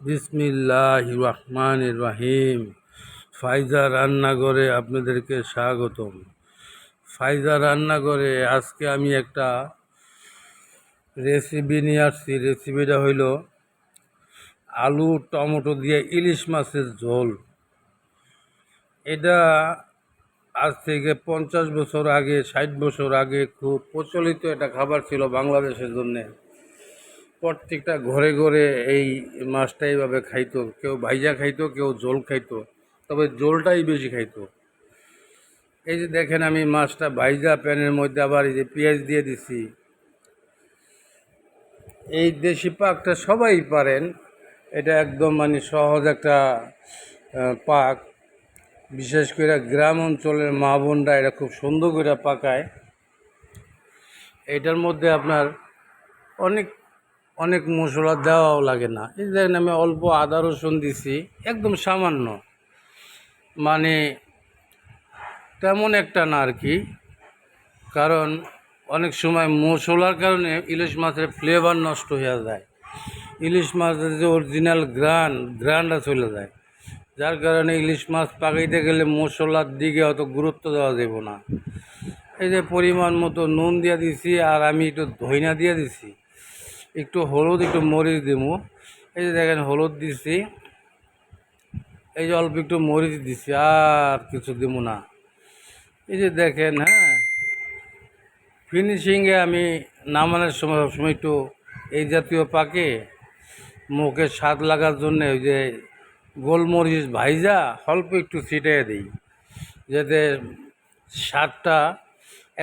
বিসমিল্লাহির রহমানির রহিম। ফাইজা রান্নাঘরে আপনাদেরকে স্বাগতম। ফাইজা রান্নাঘরে আজকে আমি একটা রেসিপি নিয়ে আসছি। রেসিপিটা হইল আলু টমেটো দিয়ে ইলিশ মাছের ঝোল। এটা আজ থেকে 50 বছর আগে 60 বছর আগে খুব প্রচলিত একটা খাবার ছিল বাংলাদেশের জন্যে। প্রত্যেকটা ঘরে ঘরে এই মাছটা এইভাবে খাইতো, কেউ ভাইজা খাইতো, কেউ ঝোল খাইতো, তবে ঝোলটাই বেশি খাইতো। এই যে দেখেন আমি মাছটা ভাইজা প্যানের মধ্যে আবার এই যে পেঁয়াজ দিয়ে দিছি। এই দেশি পাকটা সবাই পারেন, এটা একদম মানে সহজ একটা পাক। বিশেষ করে গ্রাম অঞ্চলের মা বোনরা এটা খুব সুন্দর করে পাকায়। এটার মধ্যে আপনার অনেক অনেক মশলা দেওয়াও লাগে না। এই দেখেন আমি অল্প আদা রসুন দিছি, একদম সামান্য, মানে তেমন একটা না আর কি। কারণ অনেক সময় মশলার কারণে ইলিশ মাছের ফ্লেভার নষ্ট হয়ে যায়, ইলিশ মাছের যে অরিজিনাল গ্রানটা চলে যায়। যার কারণে ইলিশ মাছ পাকাইতে গেলে মশলার দিকে অত গুরুত্ব দেওয়া যাব না। এই যে পরিমাণ মতো নুন দিয়ে দিছি, আর আমি একটু ধইনা দিয়ে দিছি, একটু হলুদ, একটু মরিচ দেবো। এই যে দেখেন হলুদ দিছি, এই যে অল্প একটু মরিচ দিছি, আর কিছু দেবো না। এই যে দেখেন, হ্যাঁ, ফিনিশিংয়ে আমি নামানোর সময় সবসময় একটু এই জাতীয় পাকে মুখে স্বাদ লাগার জন্য ওই যে গোলমরিচ ভাইজা অল্প একটু ছিটিয়ে দিই, যাতে স্বাদটা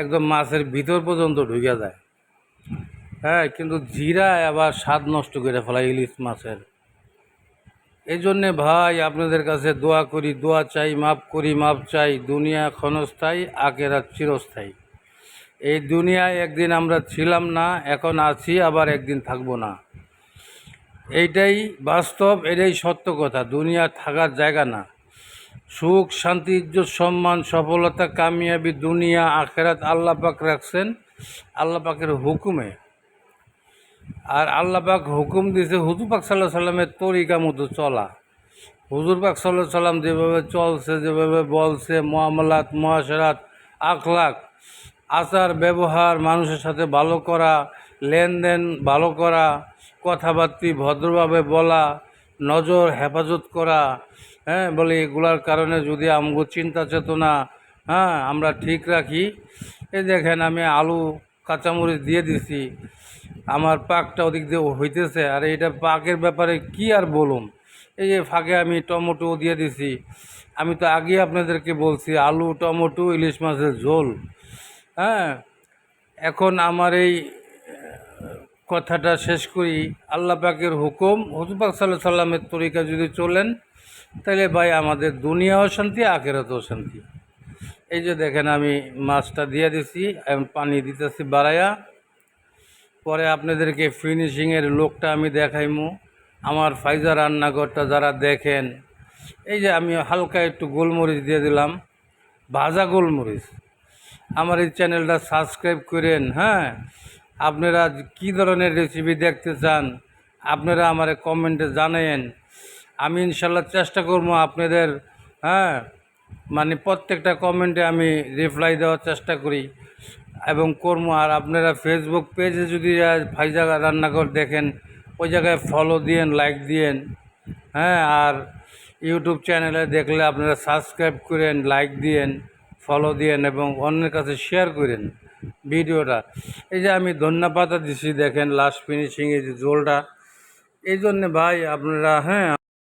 একদম মাছের ভিতর পর্যন্ত ঢুকে যায়। হ্যাঁ, কিন্তু জিরা আবার স্বাদ নষ্ট করে ফেলায় ইলিশ মাছের। এই জন্যে ভাই আপনাদের কাছে দোয়া করি, দোয়া চাই, মাপ করি, মাপ চাই। দুনিয়া ক্ষণস্থায়ী, আখেরাত চিরস্থায়ী। এই দুনিয়ায় একদিন আমরা ছিলাম না, এখন আছি, আবার একদিন থাকবো না। এইটাই বাস্তব, এটাই সত্য কথা। দুনিয়া থাকার জায়গা না। সুখ, শান্তি, ইজ্জত, সম্মান, সফলতা, কামিয়াবি দুনিয়া আখেরাত আল্লাহ পাক রাখছেন আল্লাহ পাকের হুকুমে। আর আল্লাহ পাক হুকুম দিয়েছে হুজুর পাক সাল্লাহ সাল্লামের তরিকা মতো চলা। হুজুর পাক সাল্লাহ সাল্লাম যেভাবে চলছে, যেভাবে বলছে, মুআমালাত, মুআশারাত, আখলাক, আচার ব্যবহার, মানুষের সাথে ভালো করা, লেনদেন ভালো করা, কথাবার্তি ভদ্রভাবে বলা, নজর হেফাজত করা, হ্যাঁ, বলে এগুলার কারণে যদি আমগো চিন্তা চেতনা, হ্যাঁ, আমরা ঠিক রাখি। এই দেখেন আমি আলু কাঁচামরিচ দিয়ে দিছি, আমার পাকটা ওদিক দিয়ে হইতেছে। আর এইটা পাকের ব্যাপারে কি আর বলুম। এই যে ফাঁকে আমি টমেটো দিয়ে দিছি। আমি তো আগে আপনাদেরকে বলছি আলু টমেটো ইলিশ মাছের ঝোল। হ্যাঁ, এখন আমার এই কথাটা শেষ করি। আল্লাহ পাকের হুকুম, হুজুর পাক সাল্লাল্লাহু আলাইহি সাল্লামের তরিকা যদি চলেন, তাহলে ভাই আমাদের দুনিয়াও শান্তি, আখিরাতেও শান্তি। এই যে দেখেন আমি মাছটা দিয়ে দিছি, এখন পানি দিতেছি বাড়াইয়া। পরে আপনাদেরকে ফিনিশিংয়ের লোকটা আমি দেখাইমু। আমার ফাইজা রান্নাঘরটা যারা দেখেন, এই যে আমি হালকা একটু গোলমরিচ দিয়ে দিলাম, ভাজা গোলমরিচ। আমার এই চ্যানেলটা সাবস্ক্রাইব করেন। হ্যাঁ, আপনারা কি ধরনের রেসিপি দেখতে চান আপনারা আমার কমেন্টে জানেন। আমি ইনশাল্লাহ চেষ্টা করবো আপনাদের, হ্যাঁ, মানে প্রত্যেকটা কমেন্টে আমি রিপ্লাই দেওয়ার চেষ্টা করি এবং করবো। আর আপনারা ফেসবুক পেজে যদি ফাইজা রান্নাঘর দেখেন, ওই জায়গায় ফলো দিয়েন, লাইক দিয়েন। হ্যাঁ, আর ইউটিউব চ্যানেলে দেখলে আপনারা সাবস্ক্রাইব করেন, লাইক দিয়েন, ফলো দিয়েন এবং অন্যের কাছে শেয়ার করেন ভিডিওটা। এই যে আমি ধনিয়া পাতা দিছি, দেখেন লাস্ট ফিনিশিংয়ে যে ঝোলটা। এই জন্যে ভাই আপনারা, হ্যাঁ,